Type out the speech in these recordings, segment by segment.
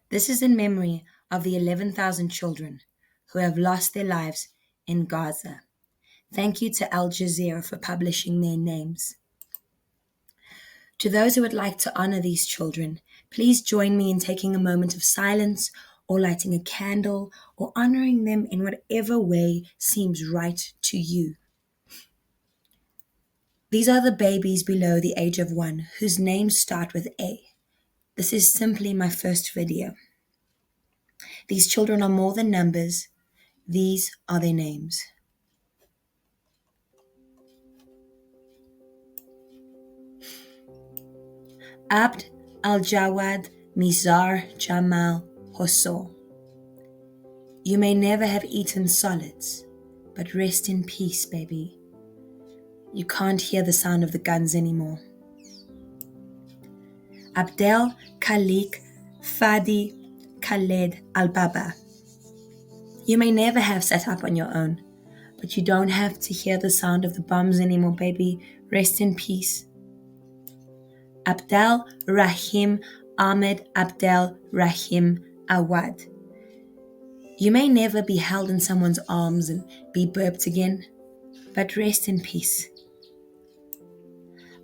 This is in memory of the 11,000 children who have lost their lives in Gaza. Thank you to Al Jazeera for publishing their names. To those who would like to honor these children, please join me in taking a moment of silence or lighting a candle or honoring them in whatever way seems right to you. These are the babies below the age of 1 whose names start with A. This is simply my first video. These children are more than numbers. These are their names. Abd al-Jawad Mizar Jamal Hossor. You may never have eaten solids, but rest in peace, baby. You can't hear the sound of the guns anymore. Abdel Khalik Fadi Khaled al-Baba. You may never have sat up on your own, but you don't have to hear the sound of the bombs anymore, baby. Rest in peace. Abdel Rahim Ahmed Abdel Rahim Awad. You may never be held in someone's arms and be burped again, but rest in peace.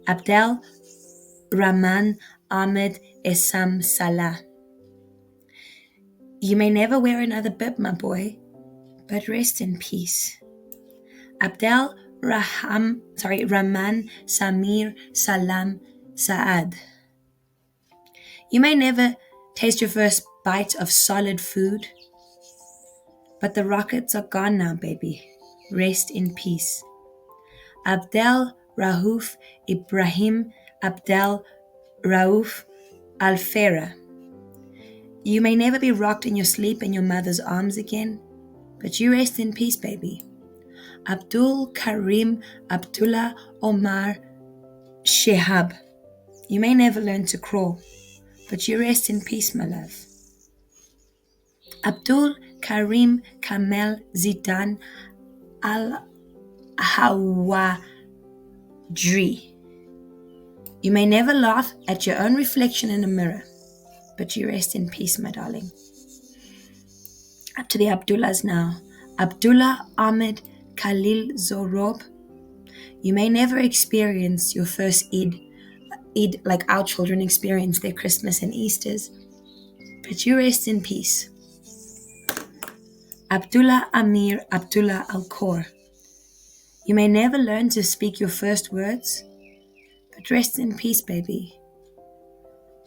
Abdel Rahman Ahmed Essam Salah. You may never wear another bib, my boy, but rest in peace. Abdel Rahman Samir Salam Saad. You may never taste your first bite of solid food, but the rockets are gone now, baby. Rest in peace. Abdel Rauf Ibrahim Abdel Rauf Al-Farah. You may never be rocked in your sleep in your mother's arms again, but you rest in peace, baby. Abdul Karim Abdullah Omar Shehab. You may never learn to crawl, but you rest in peace, my love. Abdul Karim Kamel Zidan Al-Hawadri. You may never laugh at your own reflection in a mirror, but you rest in peace, my darling. Up to the Abdullahs now. Abdullah Ahmed Khalil Zorob. You may never experience your first Eid like our children experience their Christmas and Easters, but you rest in peace. Abdullah Amir Abdullah Al-Khor. You may never learn to speak your first words, but rest in peace, baby.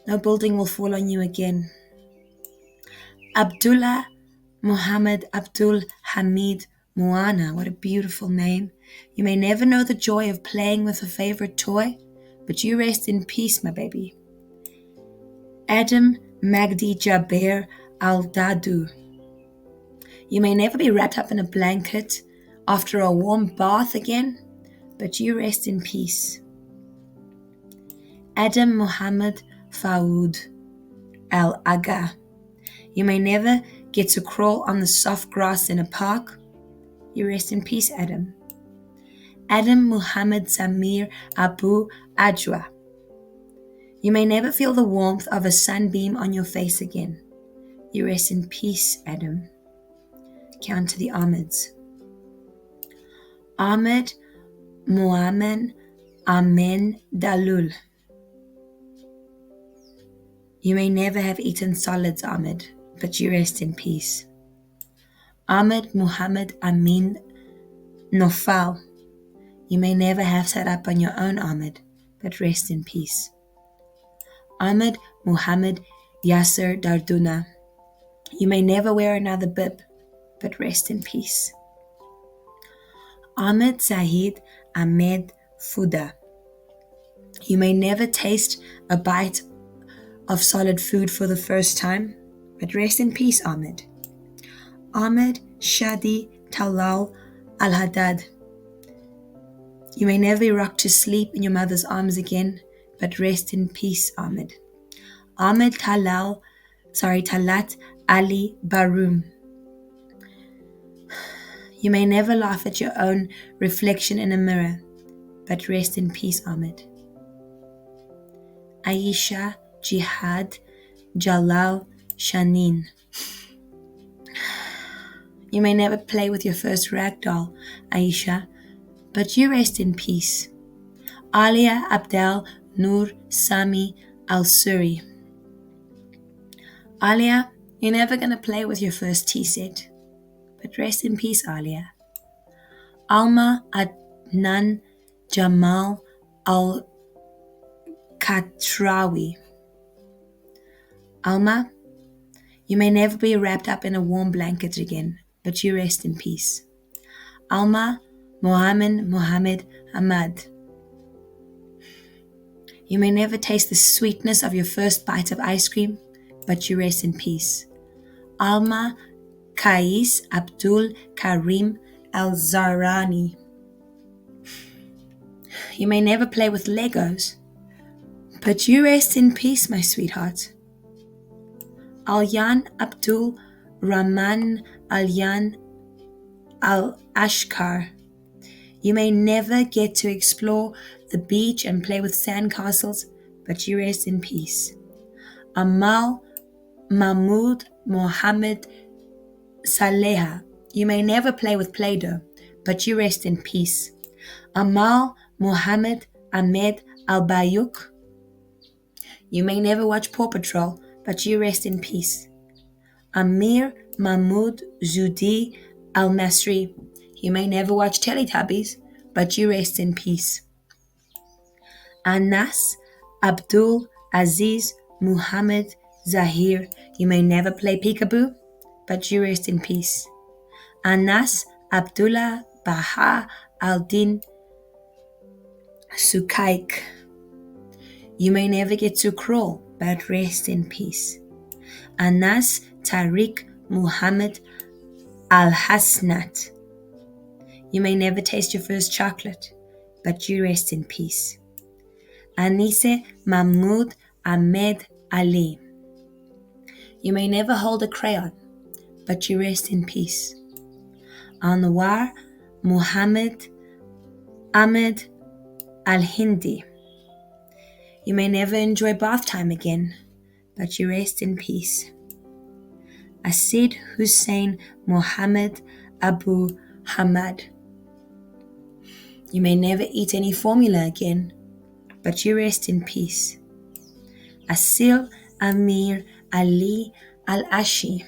No building will fall on you again. Abdullah Muhammad Abdul Hamid Muana. What a beautiful name. You may never know the joy of playing with a favorite toy, but you rest in peace, my baby. Adam Magdi Jaber Al-Dadu. You may never be wrapped up in a blanket after a warm bath again, but you rest in peace. Adam Muhammad Faoud Al-Aga. You may never get to crawl on the soft grass in a park. You rest in peace, Adam. Adam Muhammad Samir Abu Ajwa. You may never feel the warmth of a sunbeam on your face again. You rest in peace, Adam. Count to the Ahmeds. Ahmed Muammar Amen Dalul. You may never have eaten solids, Ahmed, but you rest in peace. Ahmed Muhammad Amin Nofal. You may never have sat up on your own, Ahmed, but rest in peace. Ahmed Muhammad Yasser Darduna. You may never wear another bib, but rest in peace. Ahmed Zahid Ahmed Fuda. You may never taste a bite of solid food for the first time, but rest in peace, Ahmed. Ahmed Shadi Talal Al-Haddad. You may never be rocked to sleep in your mother's arms again, but rest in peace, Ahmed. Ahmed Talat Ali Baroum. You may never laugh at your own reflection in a mirror, but rest in peace, Ahmed. Aisha Jihad Jalal Shanin. You may never play with your first rag doll, Aisha, but you rest in peace. Alia Abdel Nur Sami Al-Suri. Alia, you're never going to play with your first tea set, but rest in peace, Alia. Alma Adnan Jamal Al-Katrawi. Alma, you may never be wrapped up in a warm blanket again, but you rest in peace. Alma Mohammed Ahmad. You may never taste the sweetness of your first bite of ice cream, but you rest in peace. Alma Kais Abdul Karim Al-Zarani. You may never play with Legos, but you rest in peace, my sweetheart. Alyan Abdul Rahman Alyan Al-Ashkar. You may never get to explore the beach and play with sandcastles, but you rest in peace. Amal Mahmoud Mohammed Saleha. You may never play with Play-Doh, but you rest in peace. Amal Mohammed Ahmed Al-Bayuk. You may never watch Paw Patrol, but you rest in peace. Amir Mahmoud Zudi Al-Masri. You may never watch Teletubbies, but you rest in peace. Anas Abdul Aziz Muhammad Zahir. You may never play peekaboo, but you rest in peace. Anas Abdullah Baha Al-Din Sukaik. You may never get to crawl, but rest in peace. Anas Tariq Muhammad Al-Hasnat. You may never taste your first chocolate, but you rest in peace. Anise Mahmoud Ahmed Ali. You may never hold a crayon, but you rest in peace. Anwar Muhammad Ahmed Al-Hindi. You may never enjoy bath time again, but you rest in peace. Asid Hussein Muhammad Abu Hamad. You may never eat any formula again, but you rest in peace. Asil Amir Ali Al-Ashi.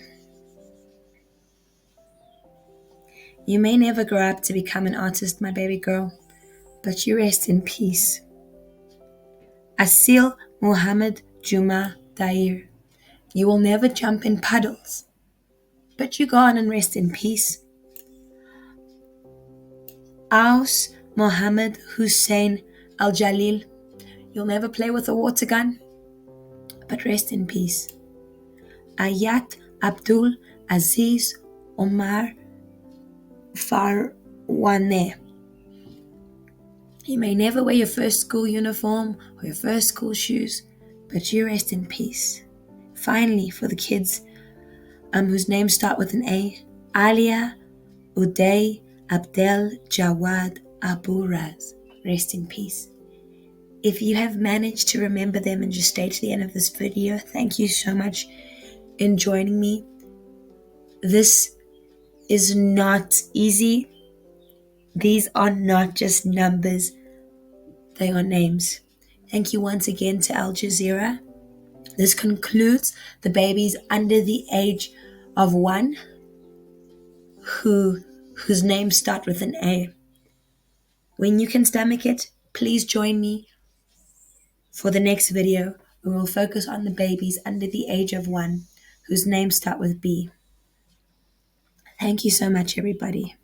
You may never grow up to become an artist, my baby girl, but you rest in peace. Asil Muhammad Juma Dair. You will never jump in puddles, but you go on and rest in peace. Aus Mohammed Hussein Al-Jalil. You'll never play with a water gun, but rest in peace. Ayat Abdul Aziz Omar Farwane. You may never wear your first school uniform or your first school shoes, but you rest in peace. Finally, for the kids whose names start with an A, Alia Uday Abdel Jawad Abu Raz. Rest in peace. If you have managed to remember them and just stay to the end of this video, thank you so much in joining me. This is not easy. These are not just numbers, they are names. Thank you once again to Al Jazeera. This concludes the babies under the age of 1 whose names start with an A. When you can stomach it, please join me for the next video. We will focus on the babies under the age of 1 whose names start with B. Thank you so much, everybody.